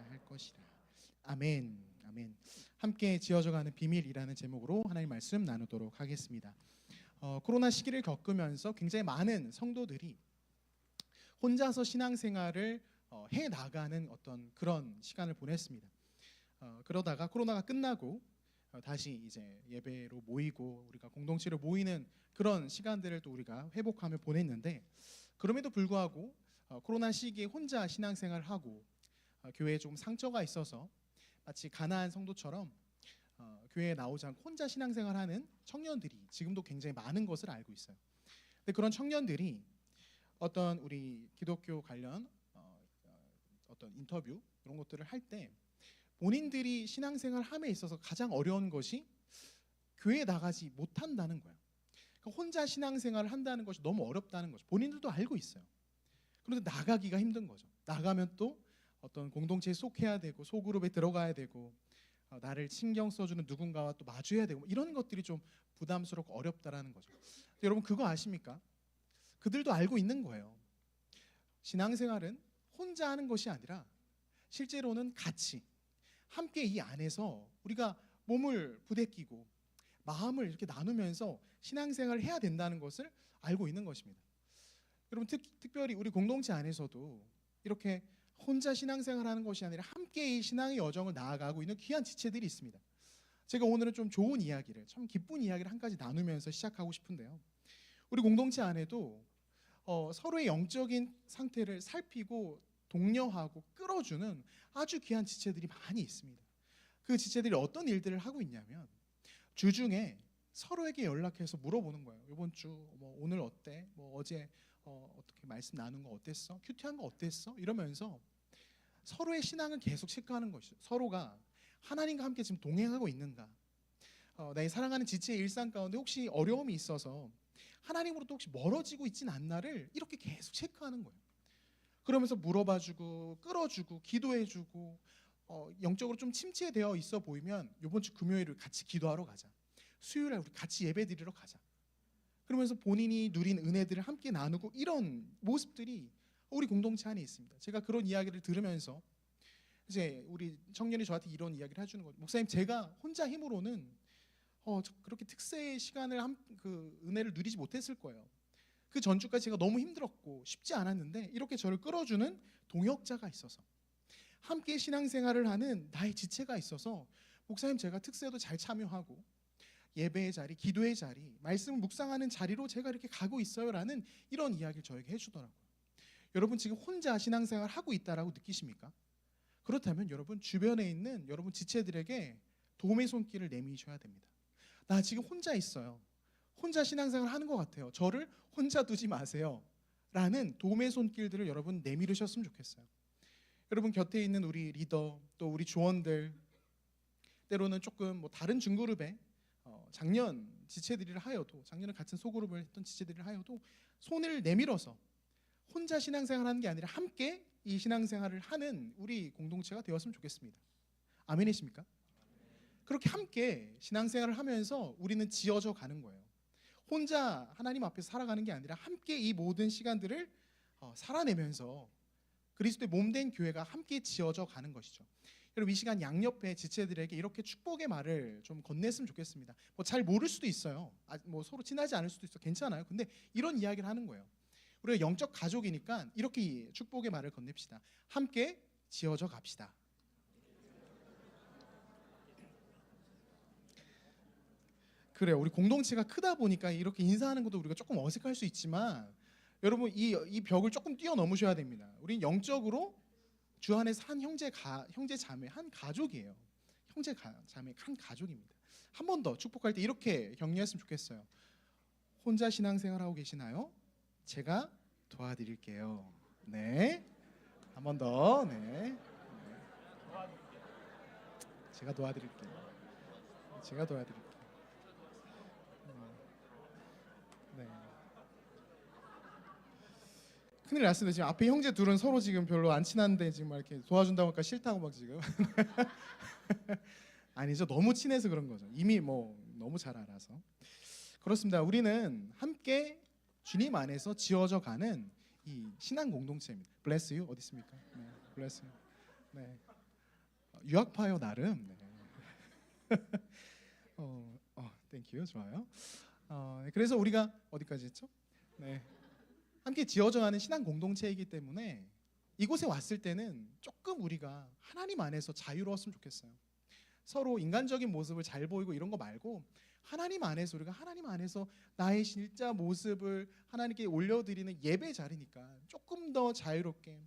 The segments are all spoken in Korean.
할 것이라. 아멘. 아멘. 함께 지어져가는 비밀이라는 제목으로 하나님 말씀 나누도록 하겠습니다. 코로나 시기를 겪으면서 굉장히 많은 성도들이 혼자서 신앙생활을 해 나가는 어떤 그런 시간을 보냈습니다. 그러다가 코로나가 끝나고 다시 이제 예배로 모이고 우리가 공동체로 모이는 그런 시간들을 또 우리가 회복하며 보냈는데, 그럼에도 불구하고 코로나 시기에 혼자 신앙생활을 하고 교회에 좀 상처가 있어서 마치 가나안 성도처럼 교회에 나오지 않고 혼자 신앙생활하는 청년들이 지금도 굉장히 많은 것을 알고 있어요. 근데 그런 청년들이 어떤 우리 기독교 관련 어떤 인터뷰 이런 것들을 할 때 본인들이 신앙생활 함에 있어서 가장 어려운 것이 교회에 나가지 못한다는 거예요. 그러니까 혼자 신앙생활을 한다는 것이 너무 어렵다는 거죠. 본인들도 알고 있어요. 그런데 나가기가 힘든 거죠. 나가면 또 어떤 공동체에 속해야 되고 소그룹에 들어가야 되고 나를 신경 써주는 누군가와 또 마주해야 되고 이런 것들이 좀 부담스럽고 어렵다라는 거죠. 여러분 그거 아십니까? 그들도 알고 있는 거예요. 신앙생활은 혼자 하는 것이 아니라 실제로는 같이 함께 이 안에서 우리가 몸을 부대끼고 마음을 이렇게 나누면서 신앙생활을 해야 된다는 것을 알고 있는 것입니다. 여러분 특별히 우리 공동체 안에서도 이렇게 혼자 신앙생활하는 것이 아니라 함께 이 신앙의 여정을 나아가고 있는 귀한 지체들이 있습니다. 제가 오늘은 좀 좋은 이야기를, 참 기쁜 이야기를 한 가지 나누면서 시작하고 싶은데요. 우리 공동체 안에도 서로의 영적인 상태를 살피고 독려하고 끌어주는 아주 귀한 지체들이 많이 있습니다. 그 지체들이 어떤 일들을 하고 있냐면 주중에 서로에게 연락해서 물어보는 거예요. 이번 주 오늘 어때? 어제 어떻게 말씀 나눈 거 어땠어? 큐티한 거 어땠어? 이러면서 서로의 신앙을 계속 체크하는 것이죠. 서로가 하나님과 함께 지금 동행하고 있는가? 나의 사랑하는 지체의 일상 가운데 혹시 어려움이 있어서 하나님으로부터 혹시 멀어지고 있진 않나를 이렇게 계속 체크하는 거예요. 그러면서 물어봐주고 끌어주고 기도해주고 영적으로 좀 침체되어 있어 보이면 이번 주 금요일을 같이 기도하러 가자. 수요일에 우리 같이 예배 드리러 가자. 그러면서 본인이 누린 은혜들을 함께 나누고 이런 모습들이 우리 공동체 안에 있습니다. 제가 그런 이야기를 들으면서 이제 우리 청년이 저한테 이런 이야기를 해주는 거죠. 목사님, 제가 혼자 힘으로는 그렇게 특세의 시간을 그 은혜를 누리지 못했을 거예요. 그 전주까지 제가 너무 힘들었고 쉽지 않았는데 이렇게 저를 끌어주는 동역자가 있어서, 함께 신앙생활을 하는 나의 지체가 있어서 목사님, 제가 특세도 잘 참여하고 예배의 자리, 기도의 자리, 말씀을 묵상하는 자리로 제가 이렇게 가고 있어요라는 이런 이야기를 저에게 해주더라고요. 여러분 지금 혼자 신앙생활 하고 있다라고 느끼십니까? 그렇다면 여러분 주변에 있는 여러분 지체들에게 도움의 손길을 내미셔야 됩니다. 나 지금 혼자 있어요. 혼자 신앙생활 하는 것 같아요. 저를 혼자 두지 마세요. 라는 도움의 손길들을 여러분 내미르셨으면 좋겠어요. 여러분 곁에 있는 우리 리더, 또 우리 조원들, 때로는 조금 다른 중그룹에 작년 지체들을 하여도, 작년에 같은 소그룹을 했던 지체들을 하여도 손을 내밀어서 혼자 신앙생활하는 게 아니라 함께 이 신앙생활을 하는 우리 공동체가 되었으면 좋겠습니다. 아멘이십니까? 그렇게 함께 신앙생활을 하면서 우리는 지어져 가는 거예요. 혼자 하나님 앞에서 살아가는 게 아니라 함께 이 모든 시간들을 살아내면서 그리스도의 몸된 교회가 함께 지어져 가는 것이죠. 여러분 이 시간 양옆에 지체들에게 이렇게 축복의 말을 좀 건넸으면 좋겠습니다. 잘 모를 수도 있어요. 서로 친하지 않을 수도 있어. 괜찮아요. 근데 이런 이야기를 하는 거예요. 우리가 영적 가족이니까 이렇게 축복의 말을 건넵시다. 함께 지어져 갑시다. 그래요. 우리 공동체가 크다 보니까 이렇게 인사하는 것도 우리가 조금 어색할 수 있지만 여러분 이 벽을 조금 뛰어넘으셔야 됩니다. 우린 영적으로 주 안에서 한 형제 자매 한 가족이에요. 자매 한 가족입니다. 한 번 더 축복할 때 이렇게 격려했으면 좋겠어요. 혼자 신앙생활하고 계시나요? 제가 도와드릴게요. 네. 한 번 더. 네. 제가 도와드릴게요. 제가 도와드릴게요. 네. 큰일 났습니다. 지금 앞에 형제 둘은 서로 지금 별로 안 친한데 지금 막 이렇게 도와준다고 하니까 싫다고 막 지금. 아니죠. 너무 친해서 그런 거죠. 이미 너무 잘 알아서. 그렇습니다. 우리는 함께 주님 안에서 지어져 가는 이 신앙 공동체입니다. Bless you 어디 있습니까? 네, bless you. 네, 유학파요 나름. 네. 땡큐 좋아요. 그래서 우리가 어디까지 했죠? 네. 함께 지어져가는 신앙 공동체이기 때문에 이곳에 왔을 때는 조금 우리가 하나님 안에서 자유로웠으면 좋겠어요. 서로 인간적인 모습을 잘 보이고 이런 거 말고 하나님 안에서 우리가 하나님 안에서 나의 진짜 모습을 하나님께 올려드리는 예배 자리니까 조금 더 자유롭게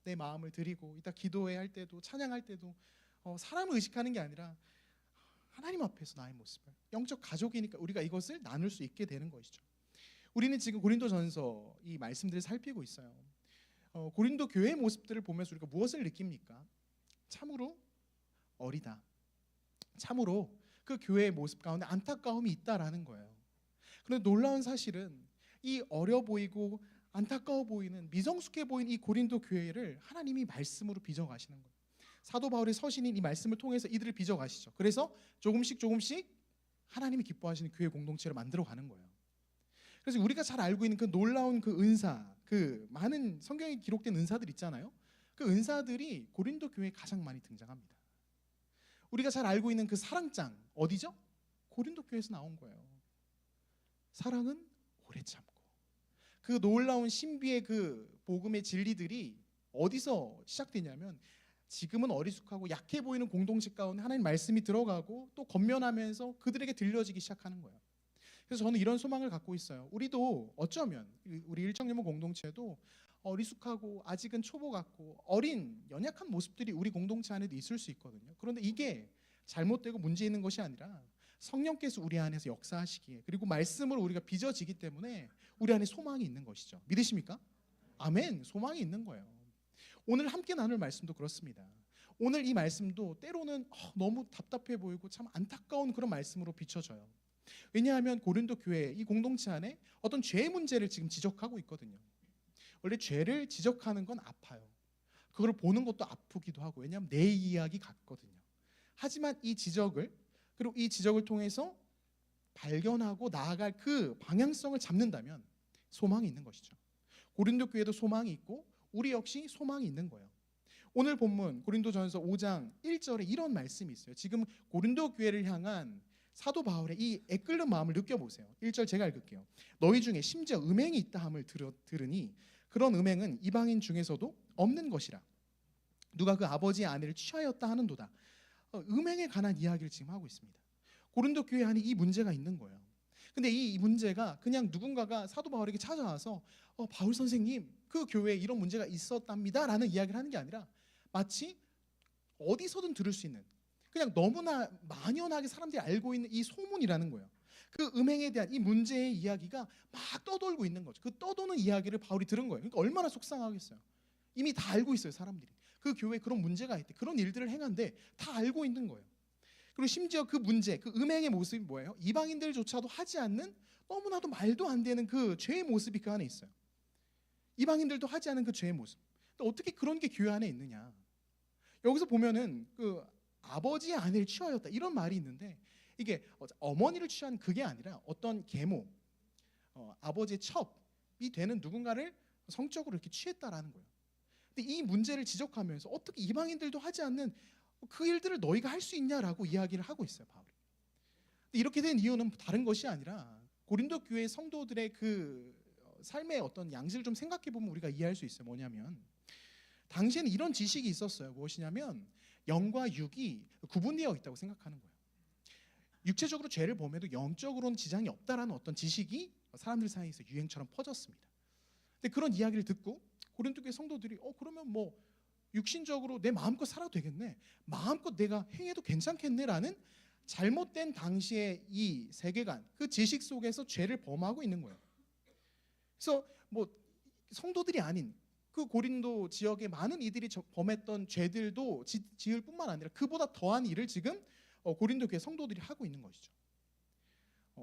내 마음을 드리고 이따 기도회 할 때도 찬양할 때도 사람을 의식하는 게 아니라 하나님 앞에서 나의 모습을 영적 가족이니까 우리가 이것을 나눌 수 있게 되는 것이죠. 우리는 지금 고린도전서 이 말씀들을 살피고 있어요. 고린도 교회의 모습들을 보면서 우리가 무엇을 느낍니까? 참으로 어리다. 참으로 그 교회의 모습 가운데 안타까움이 있다라는 거예요. 그런데 놀라운 사실은 이 어려 보이고 안타까워 보이는 미성숙해 보이는 이 고린도 교회를 하나님이 말씀으로 빚어가시는 거예요. 사도 바울의 서신인 이 말씀을 통해서 이들을 빚어가시죠. 그래서 조금씩 하나님이 기뻐하시는 교회 공동체를 만들어가는 거예요. 그래서 우리가 잘 알고 있는 그 놀라운 그 은사, 그 많은 성경에 기록된 은사들 있잖아요. 그 은사들이 고린도 교회에 가장 많이 등장합니다. 우리가 잘 알고 있는 그 사랑장 어디죠? 고린도 교회에서 나온 거예요. 사랑은 오래 참고. 그 놀라운 신비의 그 복음의 진리들이 어디서 시작되냐면 지금은 어리숙하고 약해 보이는 공동체 가운데 하나님 말씀이 들어가고 또 건면하면서 그들에게 들려지기 시작하는 거예요. 그래서 저는 이런 소망을 갖고 있어요. 우리도 어쩌면 우리 일정예모 공동체도 어리숙하고 아직은 초보 같고 어린 연약한 모습들이 우리 공동체 안에도 있을 수 있거든요. 그런데 이게 잘못되고 문제 있는 것이 아니라 성령께서 우리 안에서 역사하시기에 그리고 말씀으로 우리가 빚어지기 때문에 우리 안에 소망이 있는 것이죠. 믿으십니까? 아멘. 소망이 있는 거예요. 오늘 함께 나눌 말씀도 그렇습니다. 오늘 이 말씀도 때로는 너무 답답해 보이고 참 안타까운 그런 말씀으로 비춰져요. 왜냐하면 고린도 교회 이 공동체 안에 어떤 죄의 문제를 지금 지적하고 있거든요. 원래 죄를 지적하는 건 아파요. 그걸 보는 것도 아프기도 하고 왜냐하면 내 이야기 같거든요. 하지만 이 지적을 그리고 이 지적을 통해서 발견하고 나아갈 그 방향성을 잡는다면 소망이 있는 것이죠. 고린도 교회도 소망이 있고 우리 역시 소망이 있는 거예요. 오늘 본문 고린도전서 5장 1절에 이런 말씀이 있어요. 지금 고린도 교회를 향한 사도 바울의 이 애끓는 마음을 느껴보세요. 1절 제가 읽을게요. 너희 중에 심지어 음행이 있다 함을 들으니 그런 음행은 이방인 중에서도 없는 것이라. 누가 그 아버지의 아내를 취하였다 하는도다. 음행에 관한 이야기를 지금 하고 있습니다. 고린도 교회 안에 이 문제가 있는 거예요. 근데 이 문제가 그냥 누군가가 사도 바울에게 찾아와서 바울 선생님 그 교회에 이런 문제가 있었답니다 라는 이야기를 하는 게 아니라 마치 어디서든 들을 수 있는 그냥 너무나 만연하게 사람들이 알고 있는 이 소문이라는 거예요. 그 음행에 대한 이 문제의 이야기가 막 떠돌고 있는 거죠. 그 떠도는 이야기를 바울이 들은 거예요. 그러니까 얼마나 속상하겠어요. 이미 다 알고 있어요. 사람들이 그 교회에 그런 문제가 있대, 그런 일들을 행한데 다 알고 있는 거예요. 그리고 심지어 그 문제, 그 음행의 모습이 뭐예요? 이방인들조차도 하지 않는 너무나도 말도 안 되는 그 죄의 모습이 그 안에 있어요. 이방인들도 하지 않은 그 죄의 모습. 근데 어떻게 그런 게 교회 안에 있느냐? 여기서 보면은 그 아버지의 아내를 취하였다 이런 말이 있는데 이게 어머니를 취한 그게 아니라 어떤 계모, 아버지의 첩이 되는 누군가를 성적으로 이렇게 취했다라는 거예요. 근데 이 문제를 지적하면서 어떻게 이방인들도 하지 않는 그 일들을 너희가 할 수 있냐라고 이야기를 하고 있어요, 바울이. 이렇게 된 이유는 다른 것이 아니라 고린도 교회 성도들의 그 삶의 어떤 양식을 좀 생각해 보면 우리가 이해할 수 있어요. 뭐냐면 당시에는 이런 지식이 있었어요. 무엇이냐면 영과 육이 구분되어 있다고 생각하는 거예요. 육체적으로 죄를 범해도 영적으로는 지장이 없다라는 어떤 지식이 사람들 사이에서 유행처럼 퍼졌습니다. 근데 그런 이야기를 듣고 고린도 교회 성도들이 그러면 뭐 육신적으로 내 마음껏 살아도 되겠네, 마음껏 내가 행해도 괜찮겠네라는 잘못된 당시의 이 세계관, 그 지식 속에서 죄를 범하고 있는 거예요. 그래서 뭐 성도들이 아닌 그 고린도 지역의 많은 이들이 범했던 죄들도 지을 뿐만 아니라 그보다 더한 일을 지금 고린도 교회 성도들이 하고 있는 것이죠.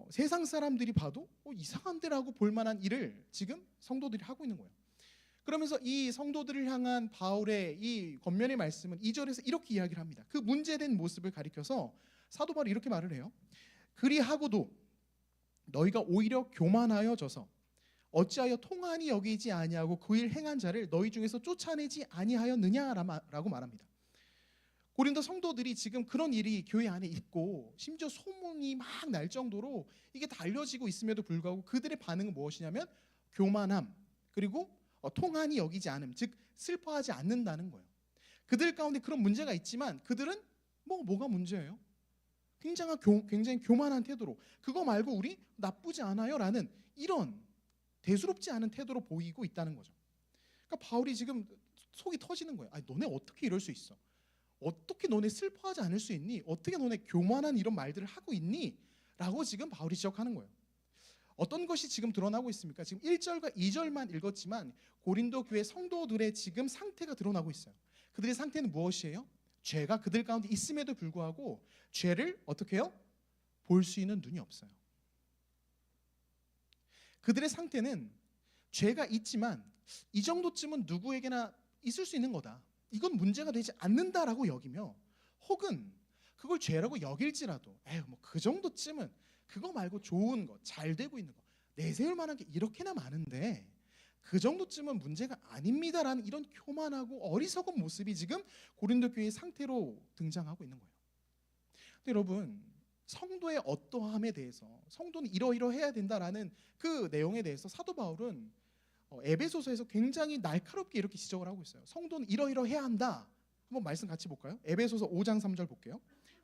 세상 사람들이 봐도 이상한데라고 볼 만한 일을 지금 성도들이 하고 있는 거예요. 그러면서 이 성도들을 향한 바울의 이 권면의 말씀은 2절에서 이렇게 이야기를 합니다. 그 문제된 모습을 가리켜서 사도 바울이 이렇게 말을 해요. 그리하고도 너희가 오히려 교만하여져서 어찌하여 통한이 여기지 아니하고 그 일 행한 자를 너희 중에서 쫓아내지 아니하였느냐라고 말합니다. 고린도 성도들이 지금 그런 일이 교회 안에 있고 심지어 소문이 막 날 정도로 이게 다 알려지고 있음에도 불구하고 그들의 반응은 무엇이냐면 교만함, 그리고 통한이 여기지 않음, 즉 슬퍼하지 않는다는 거예요. 그들 가운데 그런 문제가 있지만 그들은 뭐가 문제예요? 굉장히 교만한 태도로, 그거 말고 우리 나쁘지 않아요 라는 이런 대수롭지 않은 태도로 보이고 있다는 거죠. 그러니까 바울이 지금 속이 터지는 거예요. 아니, 너네 어떻게 이럴 수 있어? 어떻게 너네 슬퍼하지 않을 수 있니? 어떻게 너네 교만한 이런 말들을 하고 있니? 라고 지금 바울이 지적하는 거예요. 어떤 것이 지금 드러나고 있습니까? 지금 1절과 2절만 읽었지만 고린도 교회 성도들의 지금 상태가 드러나고 있어요. 그들의 상태는 무엇이에요? 죄가 그들 가운데 있음에도 불구하고 죄를 어떻게 해요? 볼 수 있는 눈이 없어요. 그들의 상태는 죄가 있지만 이 정도쯤은 누구에게나 있을 수 있는 거다, 이건 문제가 되지 않는다라고 여기며, 혹은 그걸 죄라고 여길지라도 에휴 뭐 그 정도쯤은, 그거 말고 좋은 거, 잘 되고 있는 거, 내세울 만한 게 이렇게나 많은데 그 정도쯤은 문제가 아닙니다라는 이런 교만하고 어리석은 모습이 지금 고린도 교회의 상태로 등장하고 있는 거예요. 근데 여러분, 성도의 어떠함에 대해서, 성도는 이러이러해야 된다라는 그 내용에 대해서 사도 바울은 에베소서에서 굉장히 날카롭게 이렇게 지적을 하고 있어요. 성도는 이러이러해야 한다. 한번 말씀 같이 볼까요? 에베소서 5장 3절 볼게요.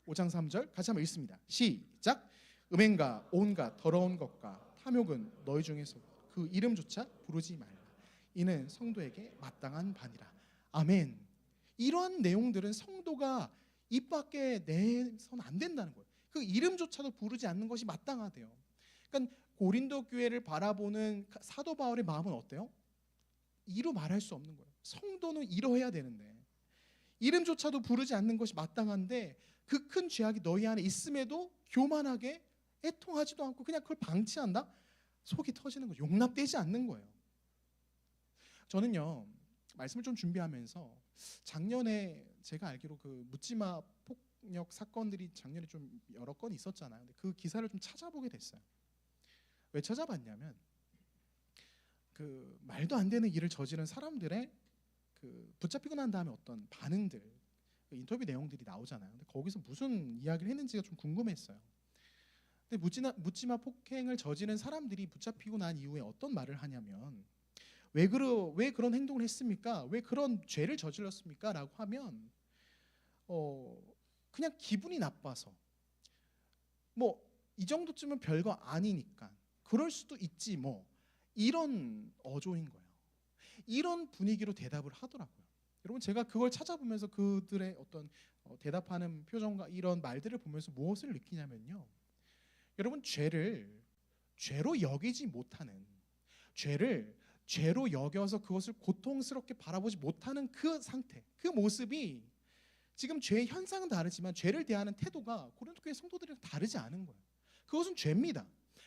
5장 3절 같이 한번 읽습니다. 시작. 음행과 온갖 더러운 것과 탐욕은 너희 중에서 그 이름조차 부르지 말라. 이는 성도에게 마땅한 바니라. 아멘. 이러한 내용들은 성도가 입 밖에 내선 안 된다는 거예요. 그 이름조차도 부르지 않는 것이 마땅하대요. 그러니까 고린도 교회를 바라보는 사도 바울의 마음은 어때요? 이루 말할 수 없는 거예요. 성도는 이러해야 되는데 이름조차도 부르지 않는 것이 마땅한데 그 큰 죄악이 너희 안에 있음에도 교만하게 애통하지도 않고 그냥 그걸 방치한다? 속이 터지는 거예요. 용납되지 않는 거예요. 저는요, 말씀을 좀 준비하면서 작년에 제가 알기로 그 묻지마 폭력 사건들이 작년에 좀 여러 건 있었잖아요. 근데 그 기사를 좀 찾아보게 됐어요. 왜 찾아봤냐면 그 말도 안 되는 일을 저지른 사람들의 그 붙잡히고 난 다음에 어떤 반응들, 그 인터뷰 내용들이 나오잖아요. 근데 거기서 무슨 이야기를 했는지가 좀 궁금했어요. 근데 묻지마 폭행을 저지른 사람들이 붙잡히고 난 이후에 어떤 말을 하냐면 왜 그런 행동을 했습니까? 왜 그런 죄를 저질렀습니까? 라고 하면 그냥 기분이 나빠서, 뭐 이 정도쯤은 별거 아니니까 그럴 수도 있지 뭐, 이런 어조인 거예요. 이런 분위기로 대답을 하더라고요. 여러분, 제가 그걸 찾아보면서 그들의 어떤 대답하는 표정과 이런 말들을 보면서 무엇을 느끼냐면요, 여러분, 죄로 여기지 못하는, 죄를 죄로 여겨서 그것을 고통스럽게 바라보지 못하는 그 상태, 그 모습이 지금 죄의 현상은 다르지만 죄를 대하는 태도가 고린도 교회 성도들이랑 다르지 않은 거예요. 그것은 죄입니다.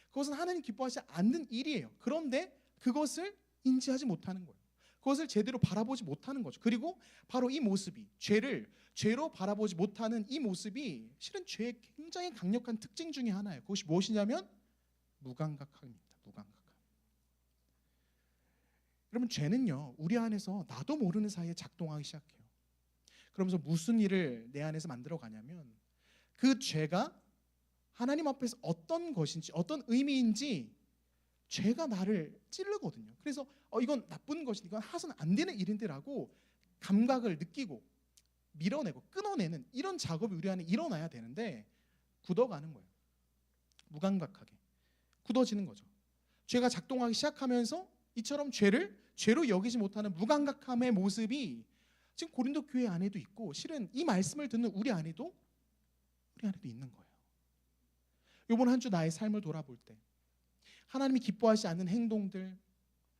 그것은 하나님 기뻐하지 않는 일이에요. 그런데 그것을 인지하지 못하는 거예요. 그것을 제대로 바라보지 못하는 거죠. 그리고 바로 이 모습이, 죄를 죄로 바라보지 못하는 이 모습이 실은 죄의 굉장히 강력한 특징 중에 하나예요. 그것이 무엇이냐면 무감각함입니다. 무감각함. 여러분, 죄는요, 우리 안에서 나도 모르는 사이에 작동하기 시작해요. 그러면서 무슨 일을 내 안에서 만들어 가냐면 그 죄가 하나님 앞에서 어떤 것인지, 어떤 의미인지 죄가 나를 찌르거든요. 그래서 이건 나쁜 것이, 이건 하서는 안 되는 일인데라고 감각을 느끼고 밀어내고 끊어내는 이런 작업이 우리 안에 일어나야 되는데 굳어가는 거예요. 무감각하게 굳어지는 거죠. 죄가 작동하기 시작하면서 이처럼 죄를 죄로 여기지 못하는 무감각함의 모습이 지금 고린도 교회 안에도 있고, 실은 이 말씀을 듣는 우리 안에도 있는 거예요. 이번 한 주 나의 삶을 돌아볼 때 하나님이 기뻐하지 않는 행동들,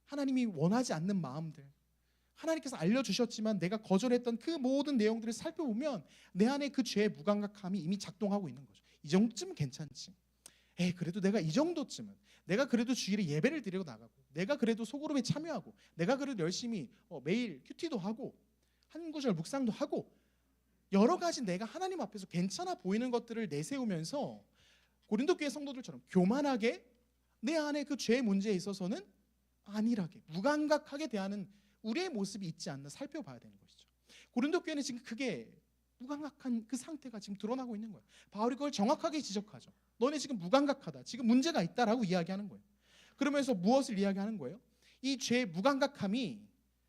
하나님이 원하지 않는 마음들, 하나님께서 알려주셨지만 내가 거절했던 그 모든 내용들을 살펴보면 내 안에 그 죄의 무감각함이 이미 작동하고 있는 거죠. 이 정도쯤은 괜찮지. 그래도 내가 이 정도쯤은, 내가 그래도 주일에 예배를 드리고 나가고, 내가 그래도 소그룹에 참여하고, 내가 그래도 열심히 매일 큐티도 하고 한 구절 묵상도 하고, 여러 가지 내가 하나님 앞에서 괜찮아 보이는 것들을 내세우면서 고린도 교회 성도들처럼 교만하게 내 안에 그 죄의 문제에 있어서는 안일하게 무감각하게 대하는 우리의 모습이 있지 않나 살펴봐야 되는 것이죠. 고린도 교회는 지금 그게 무감각한 그 상태가 지금 드러나고 있는 거예요. 바울이 그걸 정확하게 지적하죠. 너네 지금 무감각하다. 지금 문제가 있다라고 이야기하는 거예요. 그러면서 무엇을 이야기하는 거예요? 이 죄의 무감각함이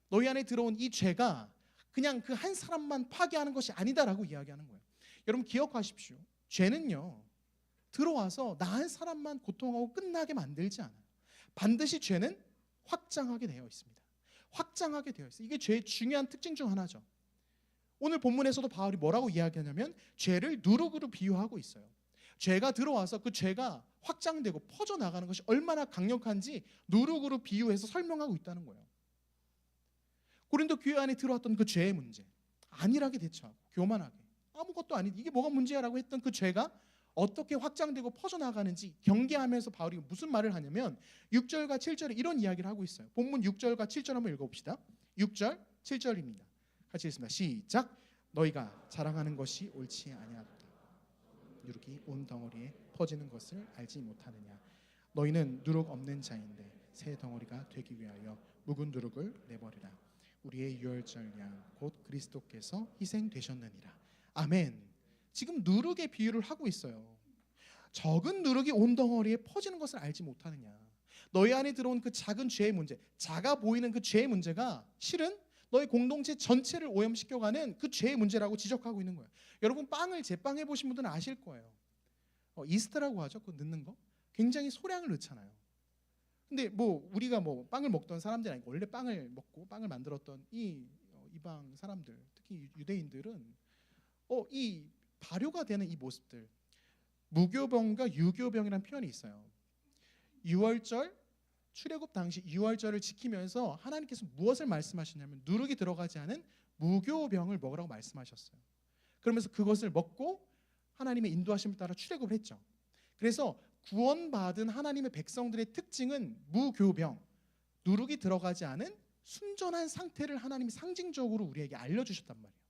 너희 안에 들어온 이 죄가 그냥 그 한 사람만 파괴하는 것이 아니다라고 이야기하는 거예요. 여러분 기억하십시오. 죄는요, 들어와서 나 한 사람만 고통하고 끝나게 만들지 않아요. 반드시 죄는 확장하게 되어 있습니다. 확장하게 되어 있어요. 이게 죄의 중요한 특징 중 하나죠. 오늘 본문에서도 바울이 뭐라고 이야기하냐면 죄를 누룩으로 비유하고 있어요. 죄가 들어와서 그 죄가 확장되고 퍼져나가는 것이 얼마나 강력한지 누룩으로 비유해서 설명하고 있다는 거예요. 고린도 교회 안에 들어왔던 그 죄의 문제, 안일하게 대처하고 교만하게 아무것도 아니다, 이게 뭐가 문제야라고 했던 그 죄가 어떻게 확장되고 퍼져나가는지 경계하면서 바울이 무슨 말을 하냐면 6절과 7절에 이런 이야기를 하고 있어요. 본문 6절과 7절 한번 읽어봅시다. 6절 7절입니다. 같이 읽습니다. 시작. 너희가 자랑하는 것이 옳지 아니하도다. 누룩이 온 덩어리에 퍼지는 것을 알지 못하느냐. 너희는 누룩 없는 자인데 새 덩어리가 되기 위하여 묵은 누룩을 내버리라. 우리의 유월절 양 곧 그리스도께서 희생되셨느니라. 아멘. 지금 누룩의 비유를 하고 있어요. 적은 누룩이 온 덩어리에 퍼지는 것을 알지 못하느냐. 너희 안에 들어온 그 작은 죄의 문제, 작아 보이는 그 죄의 문제가 실은 너희 공동체 전체를 오염시켜가는 그 죄의 문제라고 지적하고 있는 거예요. 여러분 빵을 제빵해 보신 분들은 아실 거예요. 이스트라고 하죠. 그 넣는 거. 굉장히 소량을 넣잖아요. 근데 뭐 우리가 뭐 빵을 먹던 사람들이 아니고 원래 빵을 먹고 빵을 만들었던 이 이방 사람들, 특히 유대인들은 이 발효가 되는 이 모습들, 무교병과 유교병이라는 표현이 있어요. 유월절 출애굽 당시 유월절을 지키면서 하나님께서 무엇을 말씀하시냐면 누룩이 들어가지 않은 무교병을 먹으라고 말씀하셨어요. 그러면서 그것을 먹고 하나님의 인도하심을 따라 출애굽을 했죠. 그래서 구원받은 하나님의 백성들의 특징은 무교병, 누룩이 들어가지 않은 순전한 상태를 하나님이 상징적으로 우리에게 알려주셨단 말이에요.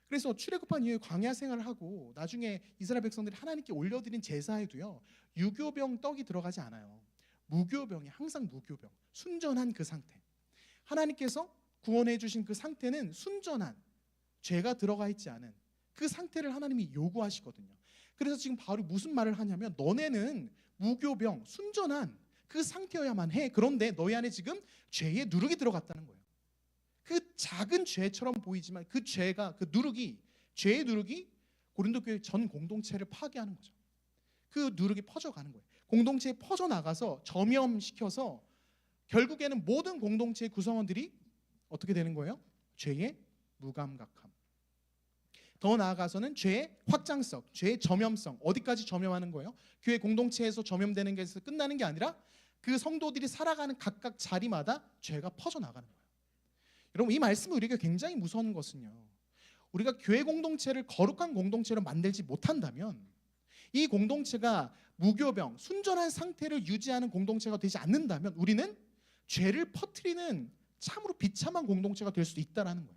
그래서 출애굽한 이후에 광야 생활을 하고 나중에 이스라엘 백성들이 하나님께 올려드린 제사에도요, 유교병 떡이 들어가지 않아요. 무교병이 항상 무교병, 순전한 그 상태. 하나님께서 구원해 주신 그 상태는 순전한, 죄가 들어가 있지 않은 그 상태를 하나님이 요구하시거든요. 그래서 지금 바울이 무슨 말을 하냐면 너네는 무교병, 순전한 그 상태여야만 해. 그런데 너희 안에 지금 죄의 누룩이 들어갔다는 거예요. 그 작은 죄처럼 보이지만 그 죄가, 그 누룩이, 죄의 누룩이 고린도 교회 전 공동체를 파괴하는 거죠. 그 누룩이 퍼져가는 거예요. 공동체에 퍼져나가서 점염시켜서 결국에는 모든 공동체의 구성원들이 어떻게 되는 거예요? 죄의 무감각함. 더 나아가서는 죄의 확장성, 죄의 점염성. 어디까지 점염하는 거예요? 교회 공동체에서 점염되는 것에서 끝나는 게 아니라 그 성도들이 살아가는 각각 자리마다 죄가 퍼져나가는 거예요. 여러분 이 말씀이 우리에게 굉장히 무서운 것은요, 우리가 교회 공동체를 거룩한 공동체로 만들지 못한다면, 이 공동체가 무교병, 순전한 상태를 유지하는 공동체가 되지 않는다면 우리는 죄를 퍼뜨리는 참으로 비참한 공동체가 될 수도 있다는 거예요.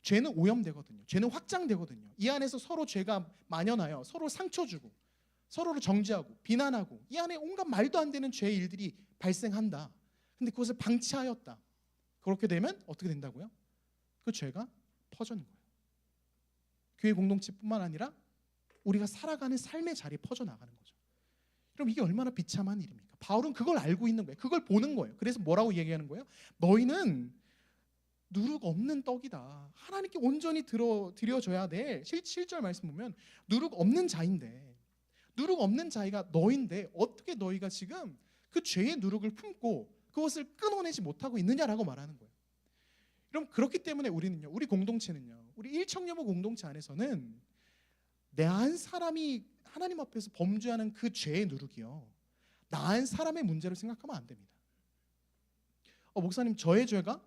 죄는 오염되거든요. 죄는 확장되거든요. 이 안에서 서로 죄가 만연하여 서로 상처 주고 서로를 정죄하고 비난하고 이 안에 온갖 말도 안 되는 죄의 일들이 발생한다. 근데 그것을 방치하였다. 그렇게 되면 어떻게 된다고요? 그 죄가 퍼지는 거예요. 교회 공동체뿐만 아니라 우리가 살아가는 삶의 자리에 퍼져나가는 거죠. 그럼 이게 얼마나 비참한 일입니까? 바울은 그걸 알고 있는 거예요. 그걸 보는 거예요. 그래서 뭐라고 얘기하는 거예요? 너희는 누룩 없는 떡이다. 하나님께 온전히 드려줘야 돼. 7절 말씀 보면 누룩 없는 자인데, 누룩 없는 자가 너인데 어떻게 너희가 지금 그 죄의 누룩을 품고 그것을 끊어내지 못하고 있느냐라고 말하는 거예요. 그럼 그렇기 때문에 우리는요, 우리 공동체는요, 우리 일청여모 공동체 안에서는 내 한 사람이 하나님 앞에서 범죄하는 그 죄의 누룩이요, 나 한 사람의 문제로 생각하면 안 됩니다. 목사님 저의 죄가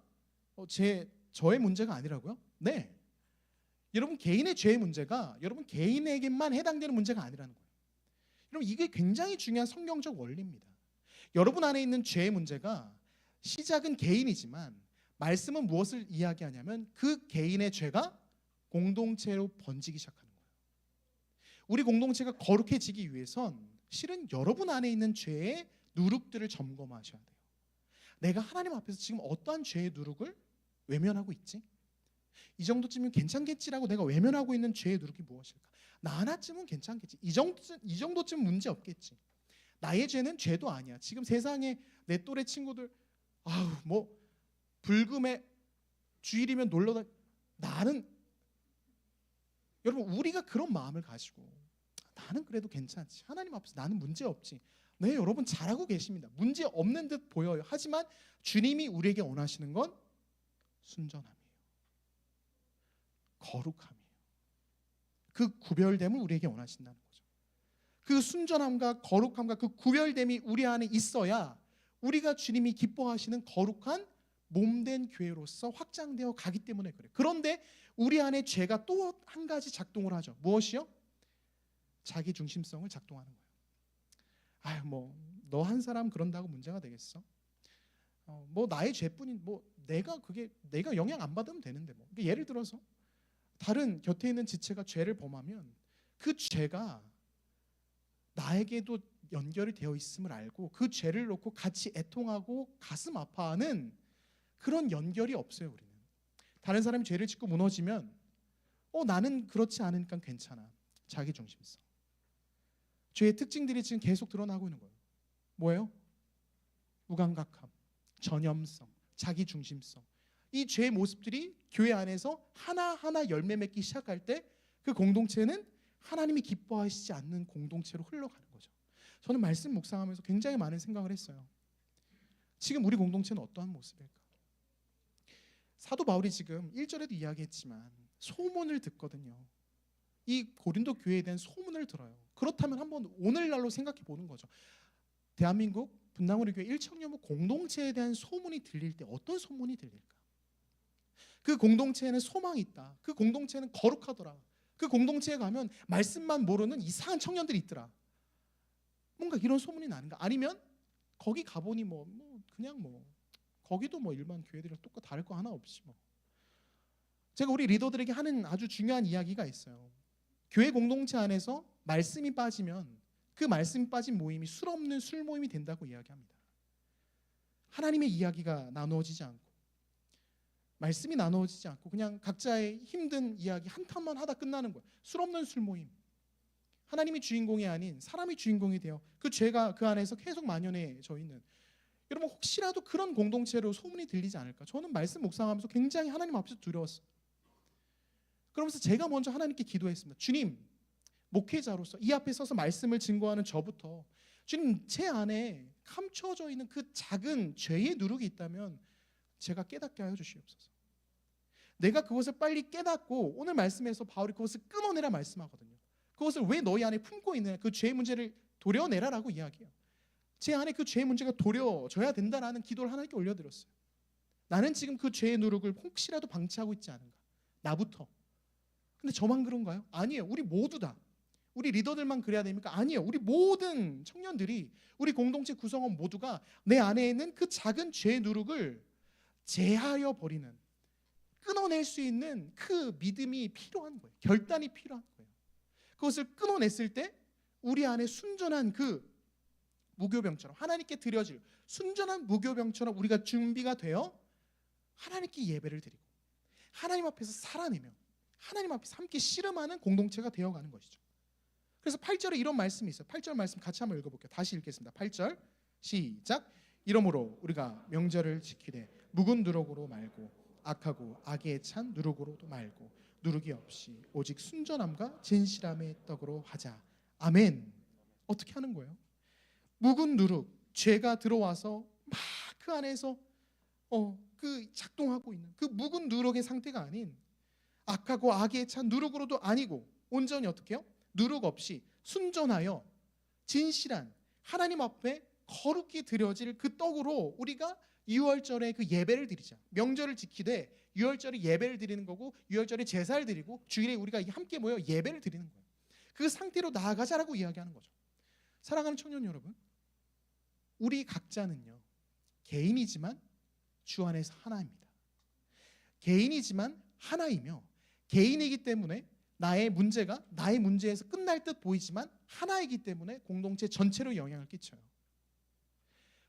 저의 문제가 아니라고요? 네. 여러분 개인의 죄의 문제가 여러분 개인에게만 해당되는 문제가 아니라는 거예요. 여러분 이게 굉장히 중요한 성경적 원리입니다. 여러분 안에 있는 죄의 문제가 시작은 개인이지만 말씀은 무엇을 이야기하냐면 그 개인의 죄가 공동체로 번지기 시작하는 거예요. 우리 공동체가 거룩해지기 위해선 실은 여러분 안에 있는 죄의 누룩들을 점검하셔야 돼요. 내가 하나님 앞에서 지금 어떠한 죄의 누룩을 외면하고 있지? 이 정도쯤이면 괜찮겠지라고 내가 외면하고 있는 죄의 누룩이 무엇일까? 나 하나쯤은 괜찮겠지. 이 정도쯤 문제 없겠지. 나의 죄는 죄도 아니야. 지금 세상에 내 또래 친구들 뭐 불금에 주일이면 놀러다 나는 여러분 우리가 그런 마음을 가지고 나는 그래도 괜찮지. 하나님 앞에서 나는 문제 없지. 네, 여러분 잘하고 계십니다. 문제 없는 듯 보여요. 하지만 주님이 우리에게 원하시는 건 순전함이에요. 거룩함이에요. 그 구별됨을 우리에게 원하신다는 거죠. 그 순전함과 거룩함과 그 구별됨이 우리 안에 있어야 우리가 주님이 기뻐하시는 거룩한 몸된 교회로서 확장되어 가기 때문에 그래요. 그런데 우리 안에 죄가 또 한 가지 작동을 하죠. 무엇이요? 자기 중심성을 작동하는 거예요. 너 한 사람 그런다고 문제가 되겠어? 뭐 나의 죄뿐인 내가 영향 안 받으면 되는데 뭐. 그러니까 예를 들어서 다른 곁에 있는 지체가 죄를 범하면 그 죄가 나에게도 연결이 되어 있음을 알고 그 죄를 놓고 같이 애통하고 가슴 아파하는 그런 연결이 없어요. 우리는 다른 사람이 죄를 짓고 무너지면 나는 그렇지 않으니까 괜찮아. 자기 중심성. 죄의 특징들이 지금 계속 드러나고 있는 거예요. 뭐예요? 무감각함, 전염성, 자기 중심성. 이 죄의 모습들이 교회 안에서 하나하나 열매 맺기 시작할 때 그 공동체는 하나님이 기뻐하시지 않는 공동체로 흘러가는 거죠. 저는 말씀 묵상하면서 굉장히 많은 생각을 했어요. 지금 우리 공동체는 어떠한 모습일까? 사도 바울이 지금 1절에도 이야기했지만 소문을 듣거든요. 이 고린도 교회에 대한 소문을 들어요. 그렇다면 한번 오늘날로 생각해 보는 거죠. 대한민국 분당우리 교회 일청년부 공동체에 대한 소문이 들릴 때 어떤 소문이 들릴까? 그 공동체에는 소망이 있다. 그 공동체는 거룩하더라. 그 공동체에 가면 말씀만 모르는 이상한 청년들이 있더라. 뭔가 이런 소문이 나는가? 아니면 거기 가보니 거기도 일반 교회들이랑 똑같 다를 거 하나 없이 제가 우리 리더들에게 하는 아주 중요한 이야기가 있어요. 교회 공동체 안에서 말씀이 빠지면 그 말씀이 빠진 모임이 술 없는 술 모임이 된다고 이야기합니다. 하나님의 이야기가 나누어지지 않고 말씀이 나누어지지 않고 그냥 각자의 힘든 이야기 한탄만 하다 끝나는 거예요. 술 없는 술 모임. 하나님이 주인공이 아닌 사람이 주인공이 되어 그 죄가 그 안에서 계속 만연해져 있는, 여러분 혹시라도 그런 공동체로 소문이 들리지 않을까? 저는 말씀 묵상하면서 굉장히 하나님 앞에서 두려웠어요. 그러면서 제가 먼저 하나님께 기도했습니다. 주님, 목회자로서 이 앞에 서서 말씀을 증거하는 저부터 주님, 제 안에 감춰져 있는 그 작은 죄의 누룩이 있다면 제가 깨닫게 하여 주시옵소서. 내가 그것을 빨리 깨닫고 오늘 말씀에서 바울이 그것을 끊어내라 말씀하거든요. 그것을 왜 너희 안에 품고 있느냐, 그 죄의 문제를 도려내라라고 이야기해요. 제 안에 그 죄의 문제가 도려져야 된다라는 기도를 하나님께 올려드렸어요. 나는 지금 그 죄의 누룩을 혹시라도 방치하고 있지 않은가? 나부터. 근데 저만 그런가요? 아니에요. 우리 모두 다. 우리 리더들만 그래야 됩니까? 아니에요. 우리 모든 청년들이, 우리 공동체 구성원 모두가 내 안에 있는 그 작은 죄의 누룩을 제하여 버리는, 끊어낼 수 있는 그 믿음이 필요한 거예요. 결단이 필요한 거예요. 그것을 끊어냈을 때 우리 안에 순전한 그 무교병처럼 하나님께 드려질 순전한 무교병처럼 우리가 준비가 되어 하나님께 예배를 드리고 하나님 앞에서 살아내며 하나님 앞에서 함께 씨름하는 공동체가 되어가는 것이죠. 그래서 8절에 이런 말씀이 있어요. 8절 말씀 같이 한번 읽어볼게요. 다시 읽겠습니다. 8절 시작. 이러므로 우리가 명절을 지키되 묵은 누룩으로 말고 악하고 악에 찬 누룩으로도 말고 누룩이 없이 오직 순전함과 진실함의 떡으로 하자. 아멘. 어떻게 하는 거예요? 묵은 누룩, 죄가 들어와서 막 그 안에서 그 작동하고 있는 그 묵은 누룩의 상태가 아닌 악하고 악에 찬 누룩으로도 아니고 온전히 어떻게 해요? 누룩 없이 순전하여 진실한 하나님 앞에 거룩히 드려질 그 떡으로 우리가 유월절에 그 예배를 드리자. 명절을 지키되 유월절에 예배를 드리는 거고 유월절에 제사를 드리고 주일에 우리가 함께 모여 예배를 드리는 거예요. 그 상태로 나아가자라고 이야기하는 거죠. 사랑하는 청년 여러분, 우리 각자는요 개인이지만 주 안에서 하나입니다. 개인이지만 하나이며 개인이기 때문에 나의 문제가 나의 문제에서 끝날 듯 보이지만 하나이기 때문에 공동체 전체로 영향을 끼쳐요.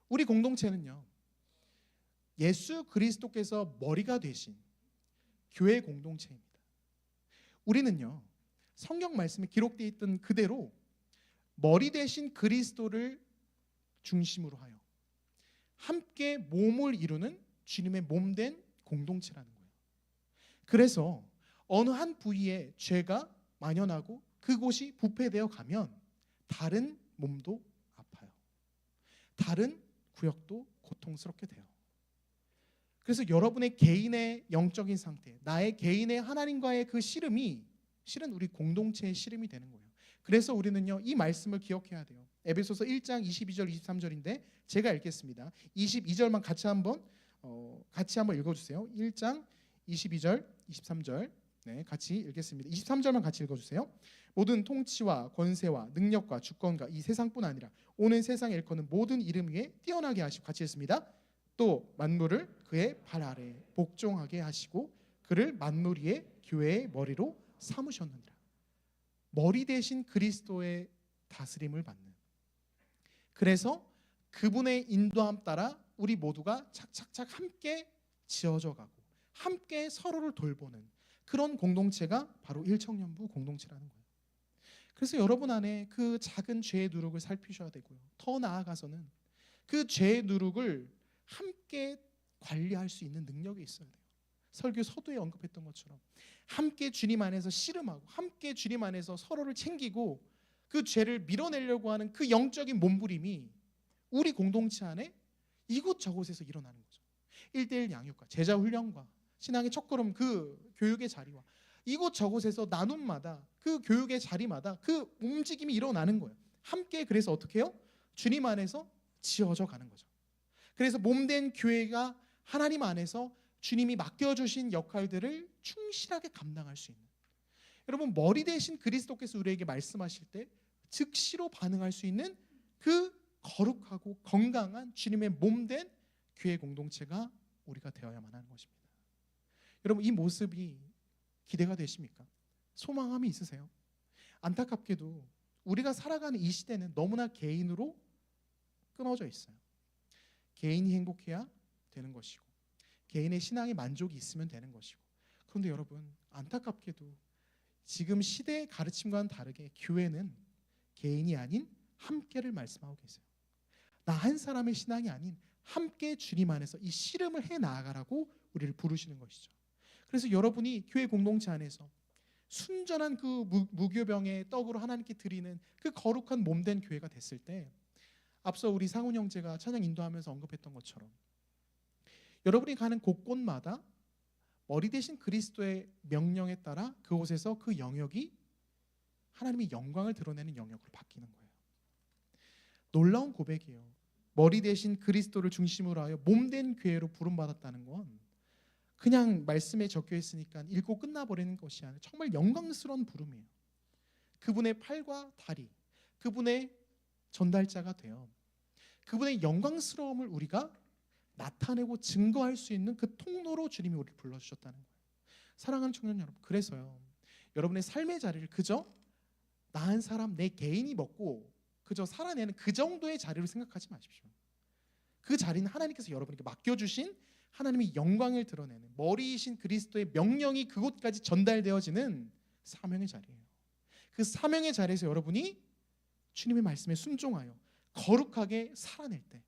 우리 공동체는요 예수 그리스도께서 머리가 되신 교회 공동체입니다. 우리는요, 성경 말씀에 기록되어 있던 그대로 머리 대신 그리스도를 중심으로 하여 함께 몸을 이루는 주님의 몸된 공동체라는 거예요. 그래서 어느 한 부위에 죄가 만연하고 그곳이 부패되어 가면 다른 몸도 아파요. 다른 구역도 고통스럽게 돼요. 그래서 여러분의 개인의 영적인 상태, 나의 개인의 하나님과의 그 씨름이 실은 우리 공동체의 씨름이 되는 거예요. 그래서 우리는요, 이 말씀을 기억해야 돼요. 에베소서 1장 22절 23절인데 제가 읽겠습니다. 22절만 같이 한번 읽어주세요. 1장 22절 23절 같이 읽겠습니다. 23절만 같이 읽어주세요. 모든 통치와 권세와 능력과 주권과 이 세상뿐 아니라 오는 세상에 일컫는 모든 이름 위에 뛰어나게 하시고, 같이 했습니다. 또 만물을 그의 발 아래에 복종하게 하시고 그를 만물 위에 교회의 머리로 삼으셨느니라. 머리 대신 그리스도의 다스림을 받는, 그래서 그분의 인도함 따라 우리 모두가 착착착 함께 지어져 가고 함께 서로를 돌보는 그런 공동체가 바로 일청년부 공동체라는 거예요. 그래서 여러분 안에 그 작은 죄의 누룩을 살피셔야 되고요, 더 나아가서는 그 죄의 누룩을 함께 관리할 수 있는 능력이 있어야 돼요. 설교 서두에 언급했던 것처럼 함께 주님 안에서 씨름하고 함께 주님 안에서 서로를 챙기고 그 죄를 밀어내려고 하는 그 영적인 몸부림이 우리 공동체 안에 이곳저곳에서 일어나는 거죠. 1대1 양육과 제자 훈련과 신앙의 첫걸음 그 교육의 자리와 이곳저곳에서 나눔마다 그 교육의 자리마다 그 움직임이 일어나는 거예요. 함께. 그래서 어떻게 해요? 주님 안에서 지어져 가는 거죠. 그래서 몸된 교회가 하나님 안에서 주님이 맡겨주신 역할들을 충실하게 감당할 수 있는, 여러분 머리 대신 그리스도께서 우리에게 말씀하실 때 즉시로 반응할 수 있는 그 거룩하고 건강한 주님의 몸된 교회 공동체가 우리가 되어야만 하는 것입니다. 여러분 이 모습이 기대가 되십니까? 소망함이 있으세요? 안타깝게도 우리가 살아가는 이 시대는 너무나 개인으로 끊어져 있어요. 개인이 행복해야 되는 것이고 개인의 신앙에 만족이 있으면 되는 것이고, 그런데 여러분 안타깝게도 지금 시대의 가르침과는 다르게 교회는 개인이 아닌 함께를 말씀하고 계세요. 나 한 사람의 신앙이 아닌 함께 주님 안에서 이 씨름을 해 나아가라고 우리를 부르시는 것이죠. 그래서 여러분이 교회 공동체 안에서 순전한 그 무교병의 떡으로 하나님께 드리는 그 거룩한 몸된 교회가 됐을 때, 앞서 우리 상훈 형제가 찬양 인도하면서 언급했던 것처럼 여러분이 가는 곳곳마다 머리 대신 그리스도의 명령에 따라 그곳에서 그 영역이 하나님의 영광을 드러내는 영역으로 바뀌는 거예요. 놀라운 고백이에요. 머리 대신 그리스도를 중심으로 하여 몸된 교회로 부름받았다는 건 그냥 말씀에 적혀 있으니까 읽고 끝나버리는 것이 아니라 정말 영광스러운 부름이에요. 그분의 팔과 다리, 그분의 전달자가 되어 그분의 영광스러움을 우리가 나타내고 증거할 수 있는 그 통로로 주님이 우리를 불러주셨다는 거예요. 사랑하는 청년 여러분, 그래서요, 여러분의 삶의 자리를 그저 나 한 사람 내 개인이 먹고 그저 살아내는 그 정도의 자리로 생각하지 마십시오. 그 자리는 하나님께서 여러분에게 맡겨주신 하나님의 영광을 드러내는 머리이신 그리스도의 명령이 그곳까지 전달되어지는 사명의 자리예요. 그 사명의 자리에서 여러분이 주님의 말씀에 순종하여 거룩하게 살아낼 때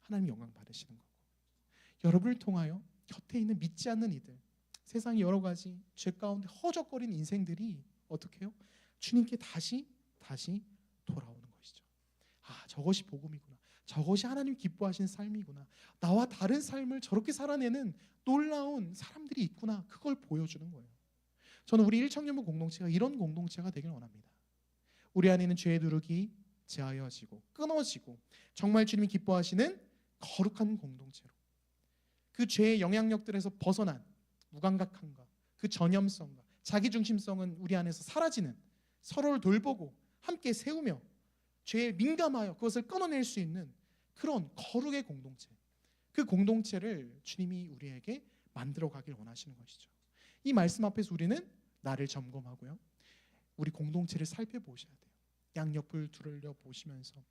하나님 영광 받으시는 거고, 여러분을 통하여 곁에 있는 믿지 않는 이들, 세상 여러 가지 죄 가운데 허적거리는 인생들이 어떻게 해요? 주님께 다시 돌아오는 것이죠. 아, 저것이 복음이구나. 저것이 하나님 기뻐하시는 삶이구나. 나와 다른 삶을 저렇게 살아내는 놀라운 사람들이 있구나. 그걸 보여주는 거예요. 저는 우리 일청년부 공동체가 이런 공동체가 되길 원합니다. 우리 안에 있는 죄의 누룩이 제하여지고 끊어지고 정말 주님이 기뻐하시는 거룩한 공동체로, 그 죄의 영향력들에서 벗어난 무감각함과 그 전염성과 자기중심성은 우리 안에서 사라지는, 서로를 돌보고 함께 세우며 죄에 민감하여 그것을 끊어낼 수 있는 그런 거룩의 공동체, 그 공동체를 주님이 우리에게 만들어 가길 원하시는 것이죠. 이 말씀 앞에서 우리는 나를 점검하고요, 우리 공동체를 살펴보셔야 돼요. 양옆을 둘러보시면서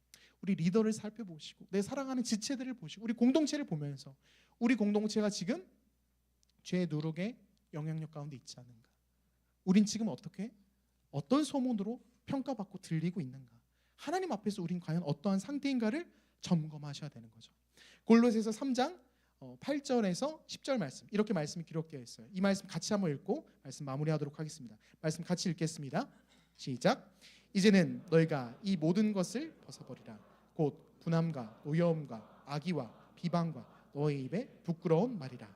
우리 리더를 살펴보시고 내 사랑하는 지체들을 보시고 우리 공동체를 보면서 우리 공동체가 지금 죄의 누룩에 영향력 가운데 있지 않은가? 우린 지금 어떻게 어떤 소문으로 평가받고 들리고 있는가? 하나님 앞에서 우린 과연 어떠한 상태인가를 점검하셔야 되는 거죠. 골로새서 3장 8절에서 10절 말씀, 이렇게 말씀이 기록되어 있어요. 이 말씀 같이 한번 읽고 말씀 마무리하도록 하겠습니다. 말씀 같이 읽겠습니다. 시작. 이제는 너희가 이 모든 것을 벗어버리라. 곧 분함과 노여움과 악의와 비방과 너희 입에 부끄러운 말이라.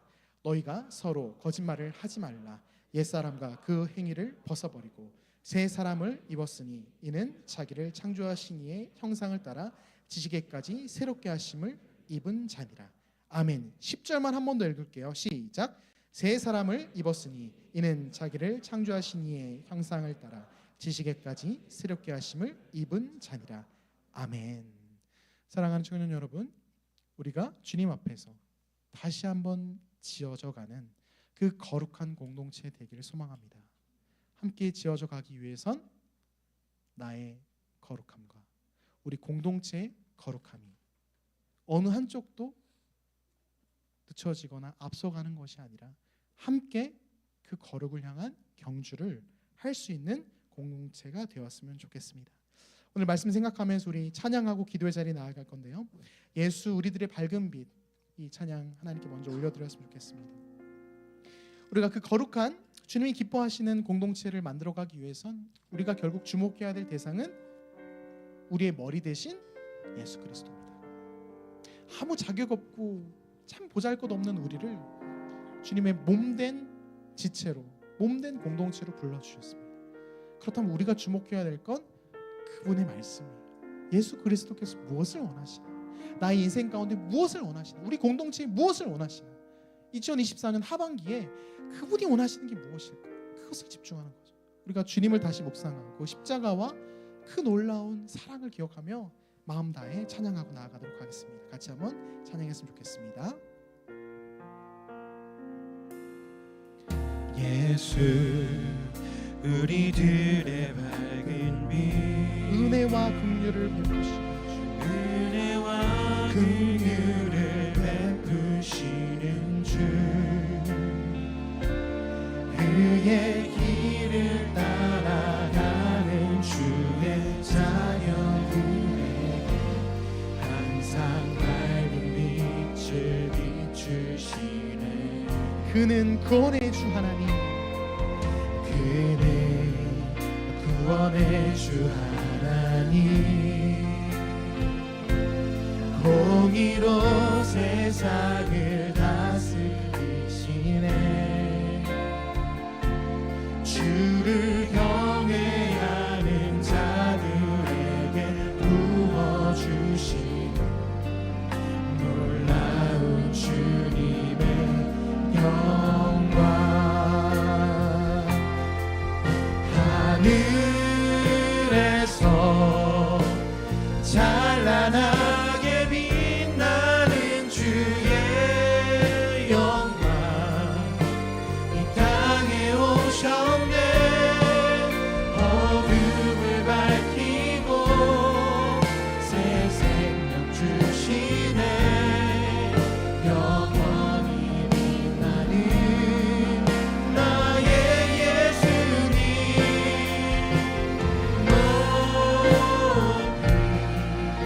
너희가 서로 거짓말을 하지 말라. 옛사람과 그 행위를 벗어버리고 새 사람을 입었으니 이는 자기를 창조하신 이의 형상을 따라 지식에까지 새롭게 하심을 입은 자니라. 아멘. 10절만 한 번 더 읽을게요. 시작. 새 사람을 입었으니 이는 자기를 창조하신 이의 형상을 따라 지식에까지 새롭게 하심을 입은 자니라. 아멘. 사랑하는 청년 여러분, 우리가 주님 앞에서 다시 한번 지어져가는 그 거룩한 공동체 되기를 소망합니다. 함께 지어져 가기 위해선 나의 거룩함과 우리 공동체의 거룩함이 어느 한쪽도 늦춰지거나 앞서가는 것이 아니라 함께 그 거룩을 향한 경주를 할 수 있는 공동체가 되었으면 좋겠습니다. 오늘 말씀 생각하면서 우리 찬양하고 기도의 자리에 나아갈 건데요. 예수 우리들의 밝은 빛, 이 찬양 하나님께 먼저 올려드렸으면 좋겠습니다. 우리가 그 거룩한 주님이 기뻐하시는 공동체를 만들어가기 위해선 우리가 결국 주목해야 될 대상은 우리의 머리 대신 예수 그리스도입니다. 아무 자격 없고 참 보잘것없는 우리를 주님의 몸된 지체로, 몸된 공동체로 불러주셨습니다. 그렇다면 우리가 주목해야 될 건 그분의 말씀이에요. 예수 그리스도께서 무엇을 원하시나, 나의 인생 가운데 무엇을 원하시나, 우리 공동체에 무엇을 원하시나, 2024년 하반기에 그분이 원하시는 게 무엇일까, 그것을 집중하는 거죠. 우리가 주님을 다시 묵상하고 십자가와 그 놀라운 사랑을 기억하며 마음 다해 찬양하고 나아가도록 하겠습니다. 같이 한번 찬양했으면 좋겠습니다. 예수 우리들의 밝은 빛, 은혜와 긍휼을 베푸시는 주, 은혜와 긍휼을 베푸시는 주, 그의 길을 따라가는 주의 자녀들에게 항상 밝은 빛을 비추시네. 그는 구원의 주 하나님, 그는 구원의 주 하나님, 공의로 세상을 다스리시네. 주를 경외하는 자들에게 부어주시는 놀라운 주님의 영광. 하늘에서 찬란하게 빛나는 주의 영광 이 땅에 오셨네. 어둠을 밝히고 새 생명 주시네. 영원히 빛나는 나의 예수님, 높이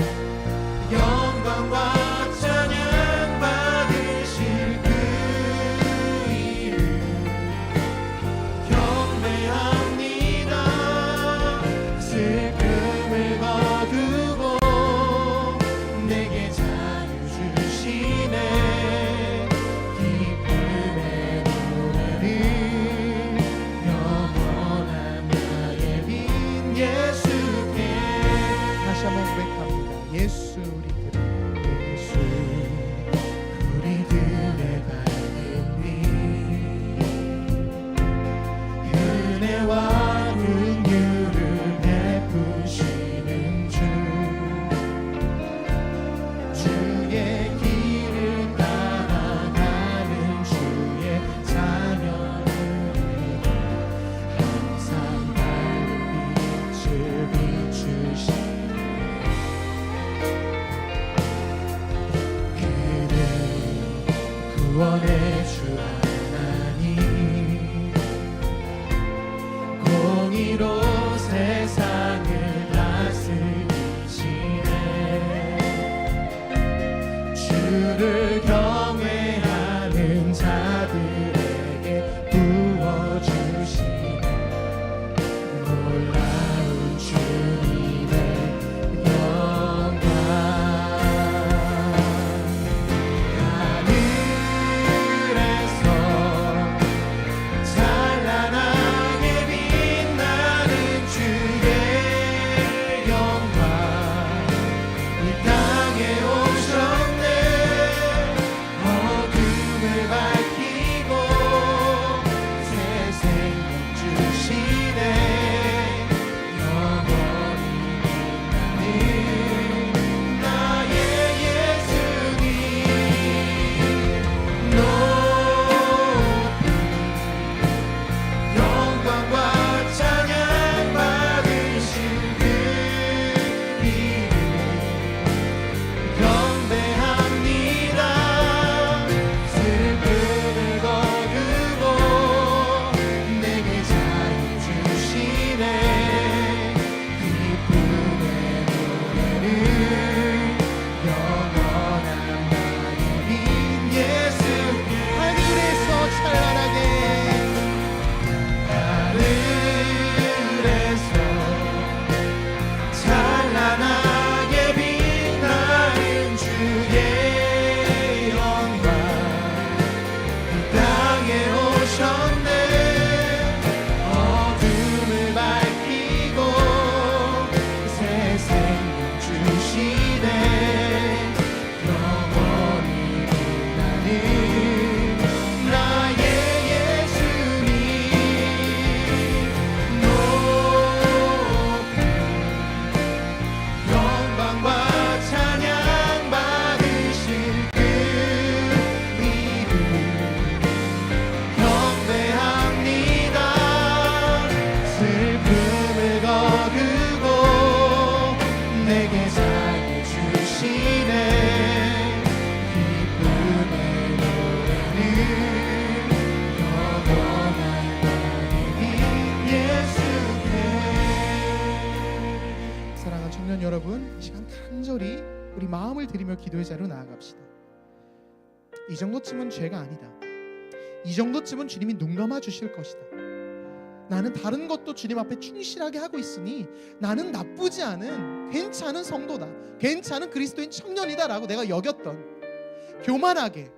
여러분, 이 시간 간절히 우리 마음을 들이며 기도의 자리로 나아갑시다. 이 정도쯤은 죄가 아니다. 이 정도쯤은 주님이 눈 감아 주실 것이다. 나는 다른 것도 주님 앞에 충실하게 하고 있으니 나는 나쁘지 않은 괜찮은 성도다, 괜찮은 그리스도인 청년이다 라고 내가 여겼던, 교만하게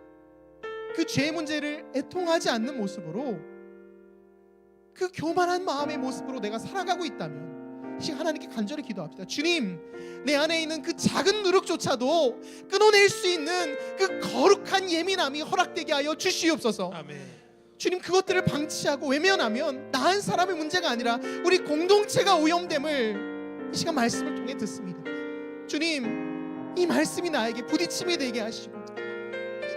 그 죄의 문제를 애통하지 않는 모습으로, 그 교만한 마음의 모습으로 내가 살아가고 있다면 이 하나님께 간절히 기도합시다. 주님, 내 안에 있는 그 작은 누룩조차도 끊어낼 수 있는 그 거룩한 예민함이 허락되게 하여 주시옵소서. 아멘. 주님, 그것들을 방치하고 외면하면 나 한 사람의 문제가 아니라 우리 공동체가 오염됨을 이 시간 말씀을 통해 듣습니다. 주님, 이 말씀이 나에게 부딪힘이 되게 하시고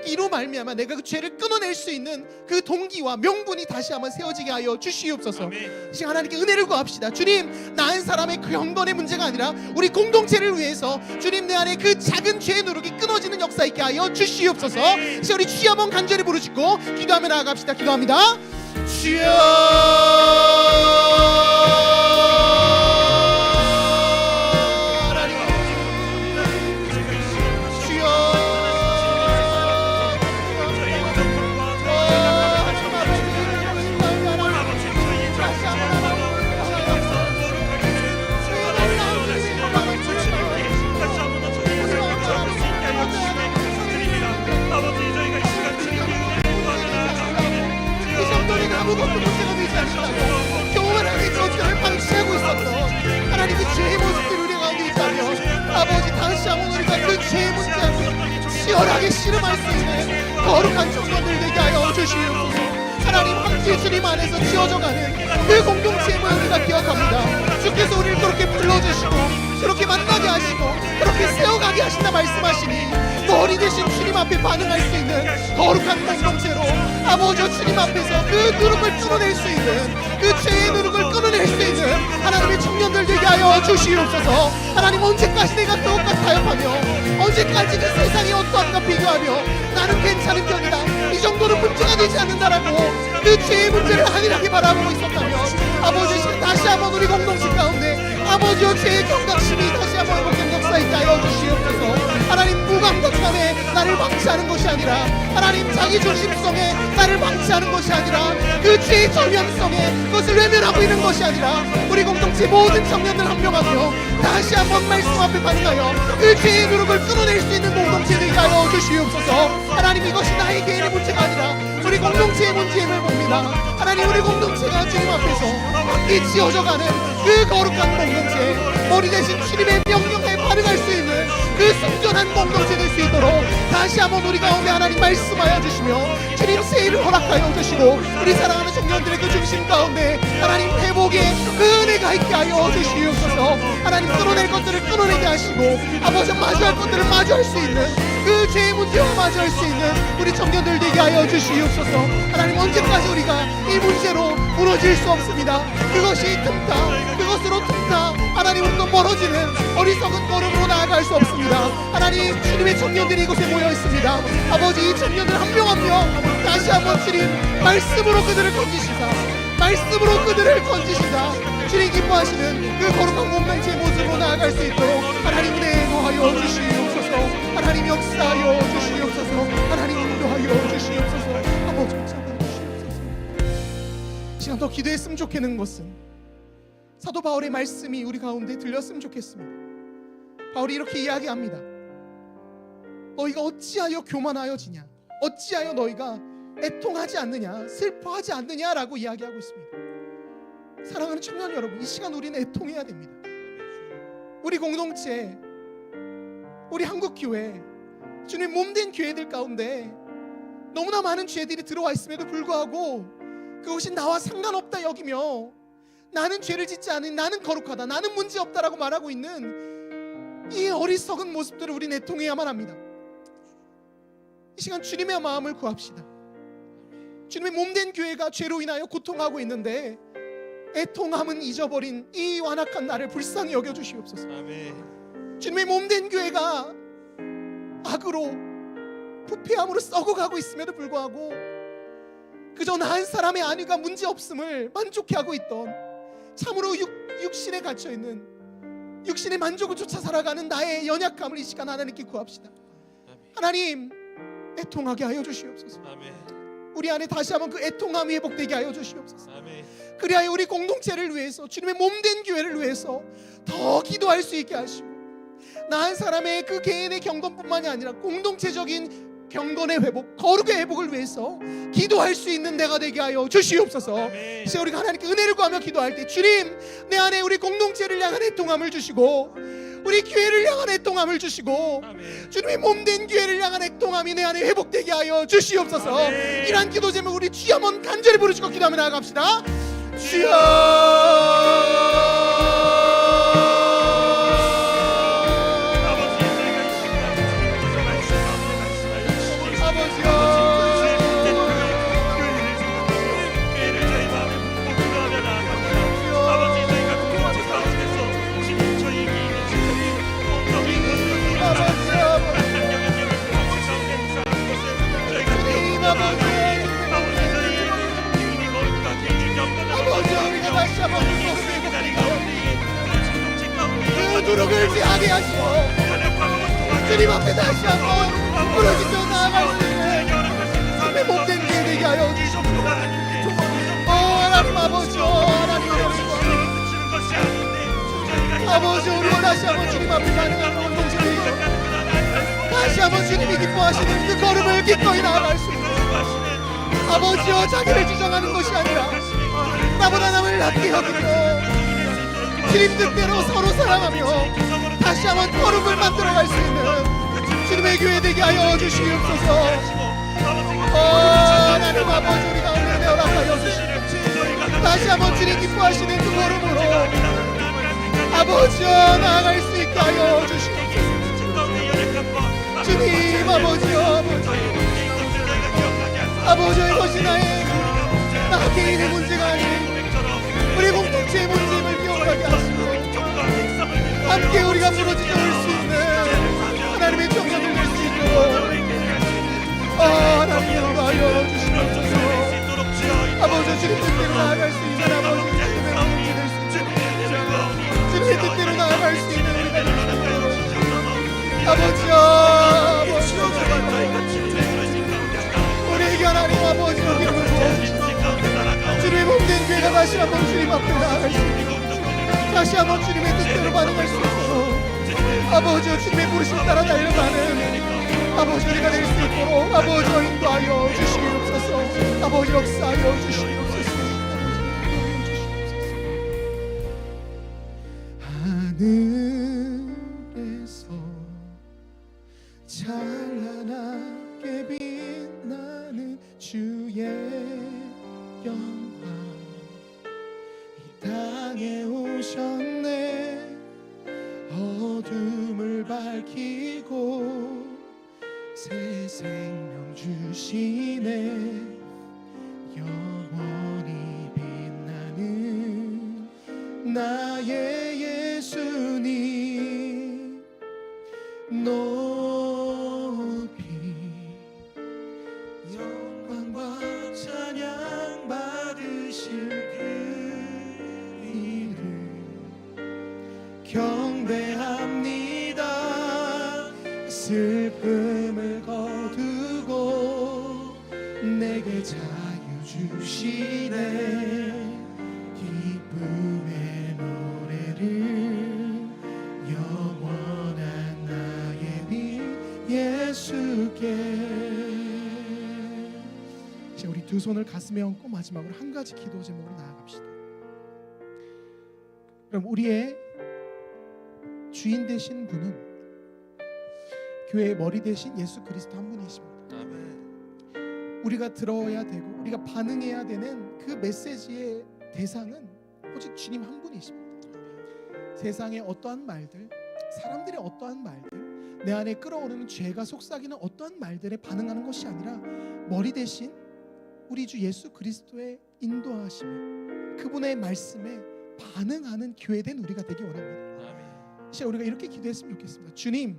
이로 말미암아 내가 그 죄를 끊어낼 수 있는 그 동기와 명분이 다시 한번 세워지게 하여 주시옵소서. 아멘. 이 시간 하나님께 은혜를 구합시다. 주님, 나 한 사람의 그 형건의 문제가 아니라 우리 공동체를 위해서 주님, 내 안에 그 작은 죄의 누룩이 끊어지는 역사 있게 하여 주시옵소서. 이 시간 우리 주여 한번 간절히 부르시고 기도하며 나아갑시다. 기도합니다. 아무것도 문제가 되지 않는다고 교만하게 그것들을 방치하고 있었던 하나님, 그 죄의 모습들을 우리 가운데 있다면 아버지, 다시 한번 우리가 그 죄의 문제를 치열하게 씨름할 수 있는 거룩한 청년들 되게 하여 주시옵소서. 하나님, 함께 주님 안에서 지어져가는 그 공동체의 모습 우리가 기억합니다. 주께서 우리를 그렇게 불러주시고 그렇게 만나게 하시고 그렇게 세워가게 하신다 말씀하시니 머리 대신 주님 앞에 반응할 수 있는 거룩한 공동체로 아버지, 주님 앞에서 그 누룩을 풀어낼 수 있는, 그 죄의 누룩을 끊어낼 수 있는 하나님의 청년들 되게 하여 주시옵소서. 하나님, 언제까지 내가 그것과 타협하며 언제까지 그 세상이 어떠한가 비교하며 나는 괜찮은 편이다, 이 정도는 문제가 되지 않는다라고 그 죄의 문제를 안일하게 바라보고 있었다면 아버지, 다시 한번 우리 공동체 가운데 아버지와 죄의 경각심이 다시 한번 회복된 역사 있게 하여 주시옵소서. 하나님, 무감각함에 나를 방치하는 것이 아니라 하나님, 자기 중심성에 나를 방치하는 것이 아니라 그 죄의 전면성에 그것을 외면하고 있는 것이 아니라 우리 공동체 모든 청년들 한 명 한 명 다시 한번 말씀 앞에 반응하여 그 죄의 누룩을 끊어낼 수 있는 공동체 되게 하여 주시옵소서. 하나님, 이것이 나의 개인의 문제가 아니라 우리 공동체의 문제임을 봅니다. 하나님, 우리 공동체가 주님 앞에서 함께 지어져가는 그 거룩한 공동체, 머리 대신 주님의 명령에 반응할 수 있는 그 순전한 공동체 될 수 있도록 다시 한번 우리 가운데 하나님 말씀하여 주시며 주님 세일을 허락하여 주시고 우리 사랑하는 청년들의 그 중심 가운데 하나님 회복의 그 은혜가 있게 하여 주시옵소서. 하나님, 끊어낼 것들을 끊어내게 하시고 아버지, 마주할 것들을 마주할 수 있는 그 죄의 문제와 마주할 수 있는 우리 청년들 되게 하여 주시옵소서. 하나님, 언제까지 우리가 이 문제로 무너질 수 없습니다. 그것이 틈타, 그것으로 틈타 하나님으로부터 멀어지는 어리석은 걸음으로 나아갈 수 없습니다. 하나님, 주님의 청년들이 이곳에 모여 있습니다. 아버지, 이 청년들 한 명 한 명 다시 한번 주님 말씀으로 그들을 건지시다, 말씀으로 그들을 건지시다 주님 기뻐하시는 그 거룩한 공동체의 모습으로 나아갈 수 있도록 하나님 은혜에 노하여 주시옵소서. 하나님, 역사하여 주시옵소서. 하나님, 인도하여 주시옵소서. 아버지, 역사하여 주시옵소서. 시간 더 기도했으면 좋겠는 것은 사도 바울의 말씀이 우리 가운데 들렸으면 좋겠습니다. 바울이 이렇게 이야기합니다. 너희가 어찌하여 교만하여지냐, 어찌하여 너희가 애통하지 않느냐, 슬퍼하지 않느냐라고 이야기하고 있습니다. 사랑하는 청년 여러분, 이 시간 우리는 애통해야 됩니다. 우리 공동체, 우리 한국교회, 주님 몸된 교회들 가운데 너무나 많은 죄들이 들어와 있음에도 불구하고 그것이 나와 상관없다 여기며 나는 죄를 짓지 않은, 나는 거룩하다, 나는 문제없다라고 말하고 있는 이 어리석은 모습들을 우리는 애통해야만 합니다. 이 시간 주님의 마음을 구합시다. 주님의 몸된 교회가 죄로 인하여 고통하고 있는데 애통함은 잊어버린 이 완악한 나를 불쌍히 여겨주시옵소서. 아멘. 주님의 몸된 교회가 악으로 부패함으로 썩어가고 있음에도 불구하고 그저 나 한 사람의 안위가 문제없음을 만족해하고 있던, 참으로 육신에 갇혀있는 육신의 만족을 쫓아 살아가는 나의 연약함을 이 시간 하나님께 구합시다. 하나님, 애통하게 하여 주시옵소서. 우리 안에 다시 한번 그 애통함이 회복되게 하여 주시옵소서. 그리하여 우리 공동체를 위해서, 주님의 몸된 교회를 위해서 더 기도할 수 있게 하시고, 나 한 사람의 그 개인의 경건뿐만이 아니라 공동체적인 경건의 회복, 거룩의 회복을 위해서 기도할 수 있는 내가 되게 하여 주시옵소서. 이제 우리가 하나님께 은혜를 구하며 기도할 때, 주님, 내 안에 우리 공동체를 향한 애통함을 주시고, 우리 교회를 향한 애통함을 주시고, 주님의 몸된 교회를 향한 애통함이 내 안에 회복되게 하여 주시옵소서. 이러한 기도 제목 우리 주여 한번 간절히 부르시고 기도하며 나아갑시다. 주여, 누룩을 지하게 하시고, 주님 앞에 다시 한번 부르짖어 나아갈 수 있는 주님의 몸된 교회 되게 하여 주시옵소서. 하나님 아버지, 하나님 아버지, 우리가 다시 한번 주님 앞에 가능한 공동체 되게, 다시 한번 주님이 기뻐하시는 그 걸음을 기꺼이 나아갈 수 있는, 아버지여, 자기를 주장하는 것이 아니라 나보다 남을 낮게 여기고 주님 뜻대로 서로 사랑하며 다시 한번 걸음을 만들어갈 수 있는 주님의 교회 되게 하여 주시옵소서. 하나님 아버지, 우리가 은혜 허락하여 주시옵소서. 다시 한번 주님 기뻐하시는 그 걸음으로 아버지여 나아갈 수 있게 하여 주시옵소서. 주님 아버지여, 아버지여, 이것이 나 개인의 문제가 아닌 우리 공동체의 문제임을 기억하게 하시고, 함께 우리가 부러지게 올 수 있는 하나님의 정령을 낼 수 있도록 하나님 인도하여 주시옵소서. 아버지, 주님 뜻대로 나아갈 수 있는 아버지, 주님의 문제 될 수 있도록, 주님의 뜻대로 나아갈 수 있는 우리가 될 수 있도록 아버지여, 우리에게 하나님 아버지 여기를 부어주시고, 주님의 몸된 교회가 다시 한번 주님 앞에 나아갈 수 있도록, 다시 한번 주님의 뜻대로 반응할 수 있도록 아버지, 주님의 부르심 따라 달려가는 아버지 우리가 될 수 있도록 아버지 인도하여 주시옵소서. 아버지 역사하여 주시옵소서. 하늘에서 찬란하게 빛나는 주의 영광 이 땅에 오셨네. 어둠을 밝히고 새 생명 주시네. 영원히 빛나는 나의 예수님 높이 영광과 찬양 받으실 그 이름 경배합니다. 슬픔을 거두고 내게 자유 주시네. 기쁨의 노래를 영원한 나의 빛 예수께. 자, 우리 두 손을 가슴에 얹고 마지막으로 한 가지 기도 제목으로 나아갑시다. 그럼 우리의 주인 되신 분은 교회의 머리 되신 예수 그리스도 한 분이십니다. 아멘. 우리가 들어야 되고 우리가 반응해야 되는 그 메시지의 대상은 오직 주님 한 분이십니다. 세상의 어떠한 말들, 사람들의 어떠한 말들, 내 안에 끌어오르는 죄가 속삭이는 어떠한 말들에 반응하는 것이 아니라 머리 대신 우리 주 예수 그리스도의 인도하심에, 그분의 말씀에 반응하는 교회된 우리가 되기 원합니다. 아멘. 진짜 우리가 이렇게 기도했으면 좋겠습니다. 주님,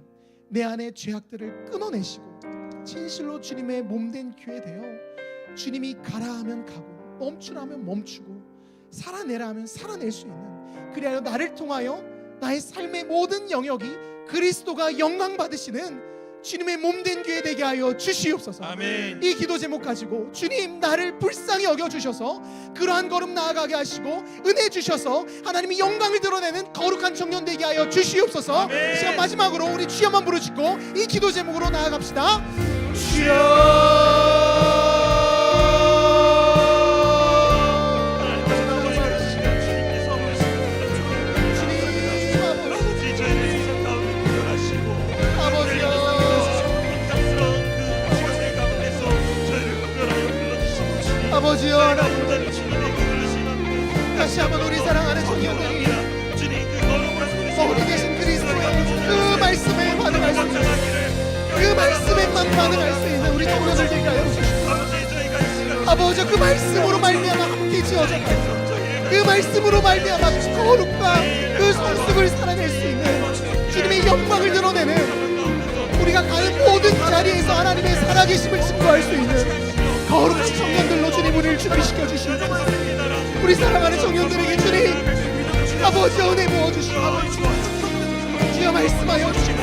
내 안의 죄악들을 끊어내시고 진실로 주님의 몸된 교회 되어 주님이 가라 하면 가고 멈추라 하면 멈추고 살아내라 하면 살아낼 수 있는, 그리하여 나를 통하여 나의 삶의 모든 영역이 그리스도가 영광 받으시는 주님의 몸된 교회 되게 하여 주시옵소서. 아멘. 이 기도 제목 가지고 주님 나를 불쌍히 여겨주셔서 그러한 걸음 나아가게 하시고 은혜 주셔서 하나님이 영광을 드러내는 거룩한 청년 되게 하여 주시옵소서. 아멘. 이 시간 마지막으로 우리 주여만 부르짖고 이 기도 제목으로 나아갑시다. 아버지여, 다시 한번 우리 사랑하는 청년들이 머리 대신 그리스도의 그 말씀에 반응할 수 있는, 그 말씀에만 반응할 수 있는 우리 청년들 되게 하여 주시옵소서. 아버지, 그 말씀으로 말미암아 함께 지어져 가서 그 말씀으로 말미암아 거룩과 그 성숙을 살아낼 수 있는 주님의 영광을 드러내는 우리가 가는 모든 자리에서 하나님의 살아계심을 증거할 수 있는 거룩한 청년들로 주님 우리를 준비시켜 주시옵소서. 우리 사랑하는 청년들에게 주님 아버지 은혜 부어주시고 주여 말씀하여 주시고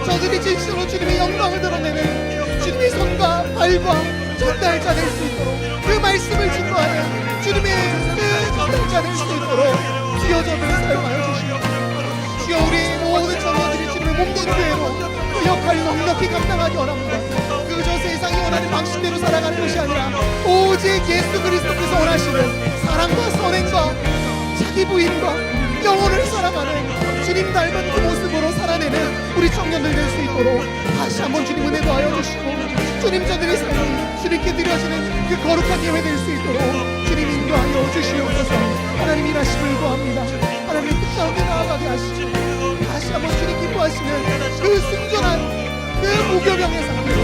저들이 진실로 주님의 영광을 드러내는 주님의 손과 발과 전달자 될 수 있도록 그 말씀을 증거하는 주님의 그 전달자 될 수 있도록 주여 저들을 사용하여 주시고 주여 우리 모든 청년들이 주님의 몸된 교회로 그 역할을 넉넉히 감당하기 원합니다. 그저 세상이 원하는 방식대로 살아가는 것이 아니라 오직 예수 그리스도께서 원하시는 사랑과 선행과 자기 부인과 영혼을 사랑하는 주님 닮은 그 모습으로 살아내는 우리 청년들 될 수 있도록 다시 한번 주님 은혜 더하여 주시고 주님 저들의 삶이 주님께 드려지는 그 거룩한 예배 될 수 있도록 주님 인도하여 주시옵소서. 하나님 일하심을 구합니다. 하나님 뜻 가운데 나아가게 하시고 다시 한번 주님 기뻐하시는 그 순전한 그 무교병의 상태로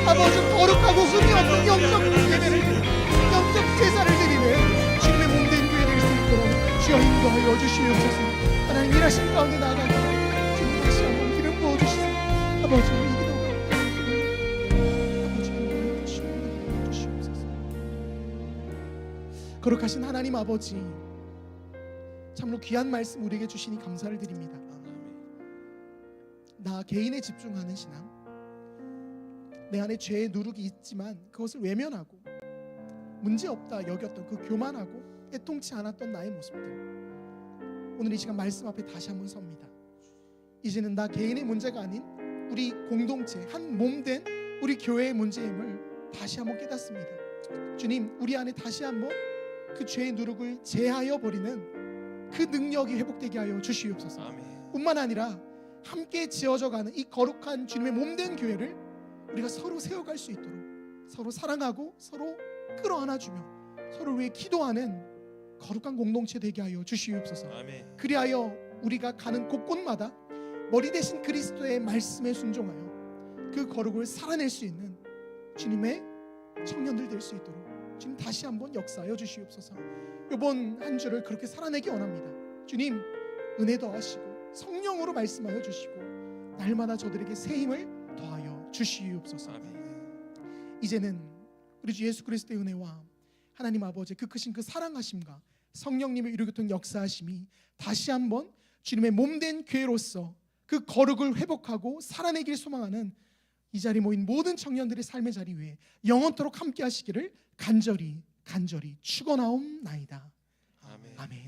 아버지 거룩하고 흠이 없는 영적 예배를 드리는 영적 제사를 드리는 주님의 몸된 교회 될 수 있도록 주여 인도하여 주시옵소서. 하나님 일하신 가운데 나아가게 주님 다시 한번 기름 부어주시고 아버지 우리 기도가 아버지 인도하여 주시옵소서. 거룩하신 하나님 아버지 참으로 귀한 말씀 우리에게 주시니 감사를 드립니다. 나 개인에 집중하는 신앙, 내 안에 죄의 누룩이 있지만 그것을 외면하고 문제없다 여겼던 그 교만하고 애통치 않았던 나의 모습들, 오늘 이 시간 말씀 앞에 다시 한번 섭니다. 이제는 나 개인의 문제가 아닌 우리 공동체 한 몸된 우리 교회의 문제임을 다시 한번 깨닫습니다. 주님 우리 안에 다시 한번 그 죄의 누룩을 제하여 버리는 그 능력이 회복되게 하여 주시옵소서. 뿐만 아니라 함께 지어져가는 이 거룩한 주님의 몸된 교회를 우리가 서로 세워갈 수 있도록 서로 사랑하고 서로 끌어안아주며 서로 위해 기도하는 거룩한 공동체 되게 하여 주시옵소서. 그리하여 우리가 가는 곳곳마다 머리 대신 그리스도의 말씀에 순종하여 그 거룩을 살아낼 수 있는 주님의 청년들 될 수 있도록 주님 다시 한번 역사하여 주시옵소서. 이번 한 주를 그렇게 살아내기 원합니다. 주님 은혜 더하시고 성령으로 말씀하여 주시고 날마다 저들에게 새 힘을 더하여 주시옵소서. 이제는 우리 주 예수 그리스도의 은혜와 하나님 아버지의 그 크신 그 사랑하심과 성령님의 이루교통 역사하심이 다시 한번 주님의 몸된 교회로서 그 거룩을 회복하고 살아내길 소망하는 이 자리에 모인 모든 청년들의 삶의 자리 위에 영원토록 함께 하시기를 간절히 축원하옵나이다. 아멘.